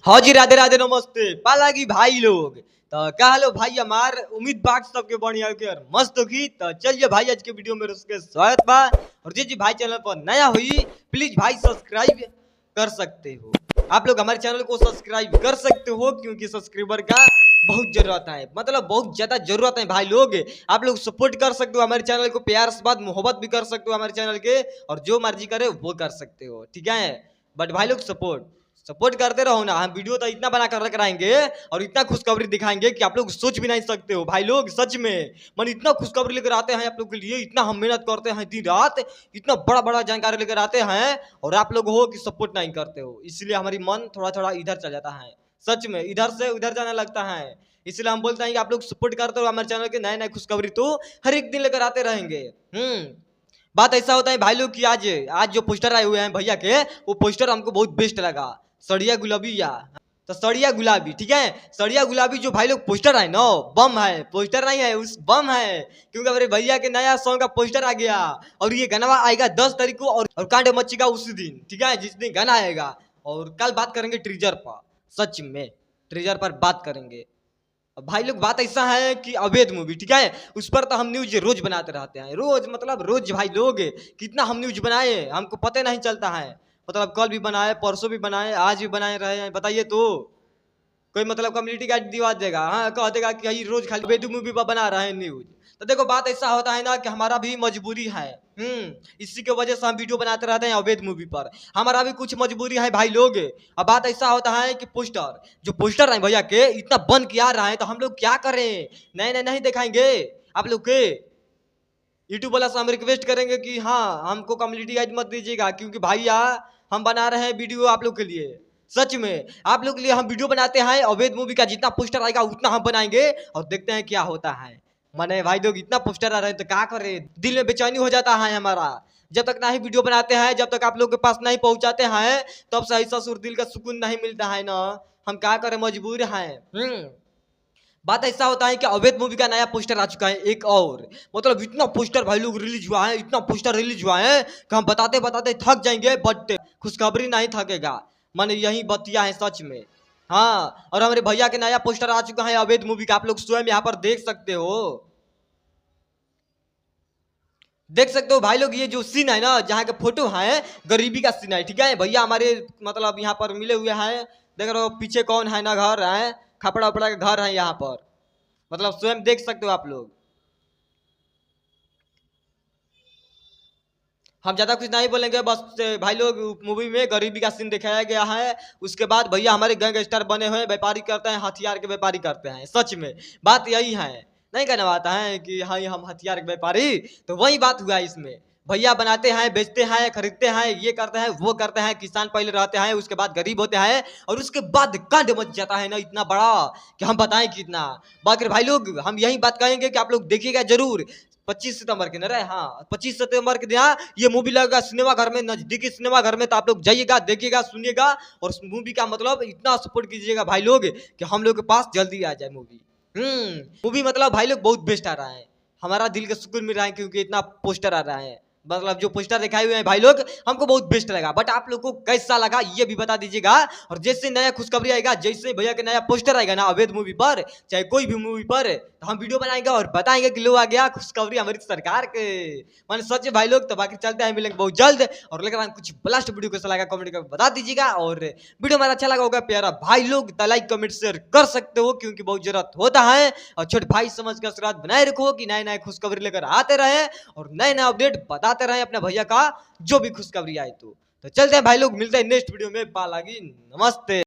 हाँ जी, राधे राधे नमस्ते पालागी भाई लोग। तो क्या हालो भाई हमार उम्मीद बात सबके बढ़िया के और मस्त होगी। तो चलिए भाई आज के वीडियो में उसके स्वागत बा। और जी भाई चैनल पर नया हुई प्लीज भाई सब्सक्राइब कर सकते हो। आप लोग हमारे चैनल को सब्सक्राइब कर सकते हो क्योंकि सब्सक्राइबर का बहुत जरूरत है, मतलब बहुत ज्यादा जरूरत है भाई लोग। आप लोग सपोर्ट कर सकते हो हमारे चैनल को, प्यार से बात मोहब्बत भी कर सकते हो हमारे चैनल के, और जो मर्जी करे वो कर सकते हो, ठीक है। बट भाई लोग सपोर्ट सपोर्ट करते रहो ना। हम वीडियो तो इतना बना कर कराएंगे और इतना खुशखबरी दिखाएंगे कि आप लोग सोच भी नहीं सकते हो भाई लोग। सच में मन इतना खुशखबरी लेकर आते हैं आप लोग के लिए, इतना हम मेहनत करते हैं दिन रात, इतना बड़ा बड़ा जानकारी लेकर आते हैं और आप लोग हो कि सपोर्ट नहीं करते हो, इसलिए हमारी मन थोड़ा थोड़ा इधर चल जाता है। सच में इधर से उधर जाने लगता है। इसलिए हम बोलते हैं कि आप लोग सपोर्ट करते हो हमारे चैनल के, नए नए खुशखबरी तो हर एक दिन लेकर आते रहेंगे। बात ऐसा होता है भाई लोग कि आज आज जो पोस्टर आए हुए हैं भैया के, वो पोस्टर हमको बहुत बेस्ट लगा। सड़िया गुलाबी या तो सड़िया गुलाबी, ठीक है। सड़िया गुलाबी जो भाई लोग पोस्टर है ना, बम है, पोस्टर नहीं है उस बम है। क्योंकि मेरे भैया के नया सॉन्ग का पोस्टर आ गया और ये गाना आएगा 10 तारीख को और कांड मचेगा उसी दिन, ठीक है, जिस दिन गाना आएगा। और कल बात करेंगे ट्रीजर पर, सच में ट्रीजर पर बात करेंगे। अब भाई लोग बात ऐसा है कि अवैध मूवी, ठीक है, उस पर तो हम न्यूज रोज बनाते रहते हैं, रोज मतलब रोज भाई लोग कितना हम न्यूज बनाए हमको पता नहीं चलता है। मतलब कल भी बनाए, परसों भी बनाए, आज भी बनाए रहे हैं, बताइए तो कोई मतलब कम्युनिटी गाइड दिवा देगा, हाँ कह देगा कि यही रोज खाली बेदू मूवी पर बना रहे हैं न्यूज। तो देखो बात ऐसा होता है ना कि हमारा भी मजबूरी है। इसी की वजह से हम वीडियो बनाते रहते हैं अवैध मूवी पर, हमारा भी कुछ मजबूरी है भाई लोग। अब बात ऐसा होता है कि पोस्टर जो पोस्टर है भैया के इतना बन के आ रहा है, तो हम लोग क्या करें, नए नए नहीं दिखाएंगे आप लोग के। यूट्यूब वाला से हम रिक्वेस्ट करेंगे कि हाँ हमको कम्युनिटी गाइड मत दीजिएगा, क्योंकि भैया हम बना रहे हैं वीडियो आप लोग के लिए। सच में आप लोग के लिए हम वीडियो बनाते हैं, अवैध मूवी का जितना पोस्टर आएगा उतना हम बनाएंगे और देखते हैं क्या होता है। माने भाई लोग इतना पोस्टर आ रहे हैं तो क्या करें, दिल में बेचैनी हो जाता है हमारा। जब तक ना ही वीडियो बनाते हैं, जब तक आप लोग के पास नहीं पहुंचाते हैं, तब सही ससुर दिल का सुकून नहीं मिलता है ना। हम क्या करें, मजबूर हैं। बात ऐसा होता है कि अवैध मूवी का नया पोस्टर आ चुका है एक और, मतलब इतना पोस्टर भाई लोग रिलीज हुआ है, इतना पोस्टर रिलीज हुआ है कि हम बताते बताते थक जाएंगे, बट खुशखबरी नहीं थकेगा। माने यही बतिया है सच में। हाँ, और हमारे भैया के नया पोस्टर आ चुका है अवैध मूवी का, आप लोग स्वयं यहाँ पर देख सकते हो। देख सकते हो भाई लोग, ये जो सीन है ना, जहाँ के फोटो है गरीबी का सीन है, ठीक है। भैया हमारे मतलब यहाँ पर मिले हुए हैं, देख रहे हो पीछे कौन है ना, घर है, खपड़ा उपड़ा का घर है यहाँ पर, मतलब स्वयं देख सकते हो आप लोग। हम ज्यादा कुछ नहीं बोलेंगे, बस भाई लोग मूवी में गरीबी का सीन दिखाया गया है। उसके बाद भैया हमारे गैंगस्टर बने हुए व्यापारी करते हैं, हथियार के व्यापारी करते हैं। सच में बात यही है, नहीं कहना आता है कि हाँ हम हथियार के व्यापारी, तो वही बात हुआ इसमें। भैया बनाते हैं, बेचते हैं, खरीदते हैं, ये करते हैं वो करते हैं। किसान पहले रहते हैं, उसके बाद गरीब होते हैं, और उसके बाद कांड मच जाता है ना इतना बड़ा कि हम बताएं कितना। बाकी भाई लोग हम यही बात कहेंगे कि आप लोग देखिएगा जरूर 25 सितंबर के न रहे, हाँ 25 सितंबर के दिन ये मूवी लगेगा सिनेमा घर में, नजदीकी सिनेमा घर में। तो आप लोग जाइएगा, देखिएगा, सुनिएगा, और उस मूवी का मतलब इतना सपोर्ट कीजिएगा भाई लोग कि हम लोग के पास जल्दी आ जाए मूवी। मूवी मतलब भाई लोग बहुत बेस्ट आ रहा है, हमारा दिल का सुकून मिल रहा है क्योंकि इतना पोस्टर आ रहा है। मतलब जो पोस्टर दिखाए हुए हैं भाई लोग हमको बहुत बेस्ट लगा, बट आप लोग को कैसा लगा ये भी बता दीजिएगा। और जैसे नया खुशखबरी आएगा, जैसे भैया के नया पोस्टर आएगा ना अवैध मूवी पर, चाहे कोई भी मूवी पर, तो हम वीडियो बनाएंगे और बताएंगे कि लो आ गया खुशखबरी हमारी सरकार के। मैंने सच भाई लोग, तो बाकी चलते हैं, मिलेंगे बहुत जल्द। और लेकर कुछ ब्लास्ट वीडियो कैसा लगा कमेंट करके बता दीजिएगा। और वीडियो हमारा अच्छा लगा होगा प्यारा भाई लोग तो लाइक कमेंट शेयर कर सकते हो, क्योंकि बहुत जरूरत होता है। और छोटे भाई समझ कर आशीर्वाद बनाए रखो कि नए नए खुशखबरी लेकर आते रहे और नए नए अपडेट बताते रहे अपने भैया का, जो भी खुशखबरी आए। तो चलते हैं भाई लोग, मिलते हैं नेक्स्ट वीडियो में। पालागी नमस्ते।